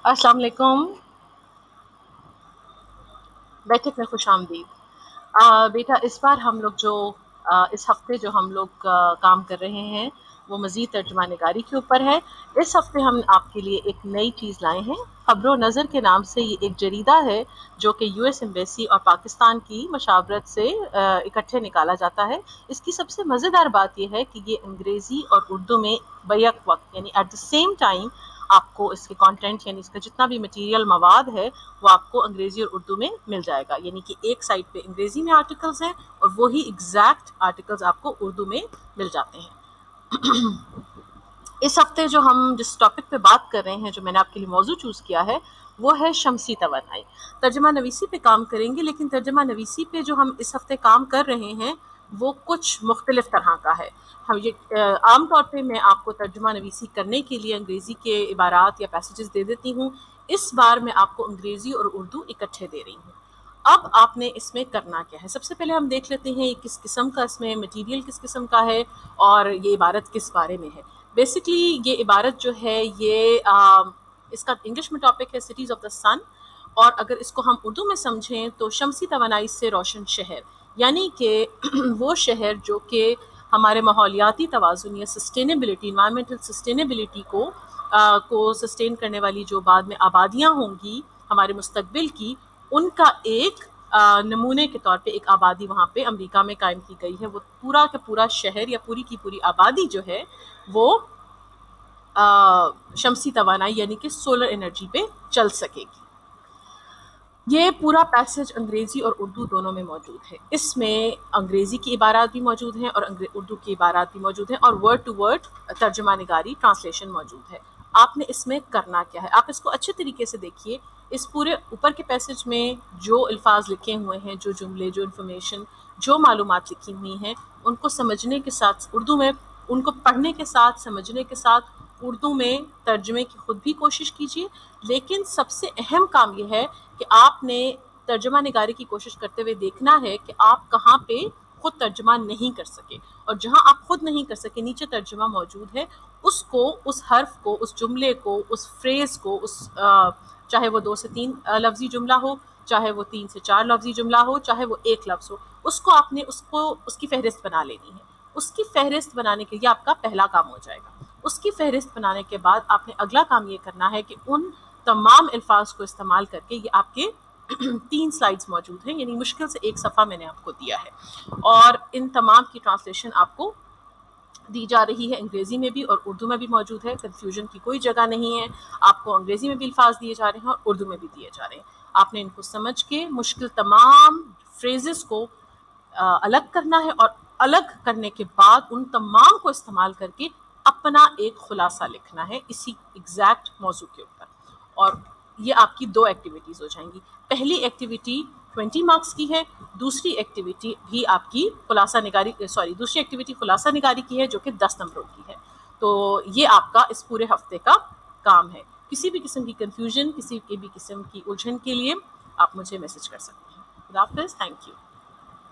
अस्सलाम वालेकुम। बैठक में खुश आमदीद। बेटा इस बार हम लोग जो इस हफ्ते जो हम लोग काम कर रहे हैं वो मज़ीद तर्जुमा निगारी के ऊपर है। इस हफ्ते हम आपके लिए एक नई चीज़ लाए हैं। खबरों नज़र के नाम से ये एक जरीदा है जो कि यूएस एम्बेसी और पाकिस्तान की मशावरत से इकट्ठे निकाला जाता है। इसकी सबसे मज़ेदार बात यह है कि ये अंग्रेज़ी और उर्दू में बैक वक्त यानी एट द सेम टाइम आपको इसके कंटेंट यानी इसका जितना भी मटेरियल मवाद है वो आपको अंग्रेजी और उर्दू में मिल जाएगा। यानी कि एक साइड पे अंग्रेजी में आर्टिकल्स हैं और वही एग्जैक्ट आर्टिकल्स आपको उर्दू में मिल जाते हैं। इस हफ्ते जो हम जिस टॉपिक पे बात कर रहे हैं, जो मैंने आपके लिए मौजू चूज़ किया है, वो है शमसी तवानाई। तर्जमा नवीसी पे काम करेंगे, लेकिन तर्जमा नवीसी पे जो हम इस हफ्ते काम कर रहे हैं वो कुछ मुख्तलिफ तरह का है। हम ये आम तौर पे मैं आपको तर्जुमा नवीसी करने के लिए अंग्रेज़ी के इबारात या पैसेजेस दे देती हूँ। इस बार मैं आपको अंग्रेज़ी और उर्दू इकट्ठे दे रही हूँ। अब आपने इसमें करना क्या है, सबसे पहले हम देख लेते हैं किस किस्म का इसमें मटेरियल किस किस्म का है और ये इबारत किस बारे में है। बेसिकली ये इबारत जो है ये इसका इंग्लिश में टॉपिक है सिटीज़ ऑफ द सन, और अगर इसको हम उर्दू में समझें तो शमसी तवानाई से रोशन शहर, यानी कि वो शहर जो कि हमारे माहौलियाती तवाज़ुन या सस्टेनेबिलिटी इन्वायरमेंटल सस्टेनेबिलिटी को सस्टेन करने वाली जो बाद में आबादियाँ होंगी हमारे मुस्तकबिल की, उनका एक नमूने के तौर पे एक आबादी वहाँ पे अमेरिका में कायम की गई है। वो पूरा का पूरा शहर या पूरी की पूरी आबादी जो है वो शमसी तवानाई यानी कि सोलर एनर्जी पे चल सकेगी। ये पूरा पैसेज अंग्रेज़ी और उर्दू दोनों में मौजूद है। इसमें अंग्रेज़ी की इबारात भी मौजूद हैं और उर्दू की इबारात भी मौजूद हैं और वर्ड टू वर्ड तर्जुमा निगारी ट्रांसलेशन मौजूद है। आपने इसमें करना क्या है, आप इसको अच्छे तरीके से देखिए। इस पूरे ऊपर के पैसेज में जो अल्फाज लिखे हुए हैं, जो जुमले, जो इन्फॉर्मेशन, जो मालूमात लिखी हुई हैं, उनको समझने के साथ उर्दू में, उनको पढ़ने के साथ समझने के साथ उर्दू में तर्जुमे की खुद भी कोशिश कीजिए। लेकिन सबसे अहम काम यह है कि आपने तर्जुमा निगारी की कोशिश करते हुए देखना है कि आप कहाँ पे खुद तर्जुमा नहीं कर सके, और जहाँ आप खुद नहीं कर सके नीचे तर्जुमा मौजूद है, उसको, उस हर्फ को, उस जुमले को, उस फ्रेज़ को, चाहे वो 2 से 3 लफ्ज़ी जुमला हो, चाहे वो 3 से 4 लफ्ज़ी जुमला हो, चाहे वो एक लफ्ज़ हो, उसको उसकी फ़हरिस्त बना लेनी है। उसकी फ़हरिस्त बनाने के लिए आपका पहला काम हो जाएगा। उसकी फ़हरिस्त बनाने के बाद आपने अगला काम ये करना है कि उन तमाम अल्फाज को इस्तेमाल करके, ये आपके 3 स्लाइड्स मौजूद हैं, यानी मुश्किल से एक सफ़ा मैंने आपको दिया है, और इन तमाम की ट्रांसलेशन आपको दी जा रही है। अंग्रेज़ी में भी और उर्दू में भी मौजूद है, कन्फ्यूजन की कोई जगह नहीं है। आपको अंग्रेज़ी में भी अल्फाज दिए जा रहे हैं और उर्दू में भी दिए जा रहे हैं। आपने इनको समझ के मुश्किल तमाम फ्रेजेस को अलग करना है, और अलग करने के बाद उन तमाम को इस्तेमाल करके अपना एक खुलासा लिखना है इसी एग्जैक्ट मौजू के ऊपर। और ये आपकी 2 एक्टिविटीज़ हो जाएंगी। पहली एक्टिविटी 20 मार्क्स की है, दूसरी एक्टिविटी भी आपकी दूसरी एक्टिविटी खुलासा निगारी की है जो कि 10 नंबरों की है। तो ये आपका इस पूरे हफ्ते का काम है। किसी भी किस्म की कन्फ्यूजन, किसी भी किस्म की उलझन के लिए आप मुझे मैसेज कर सकते हैं। खुदा हाफ़िज़, थैंक यू।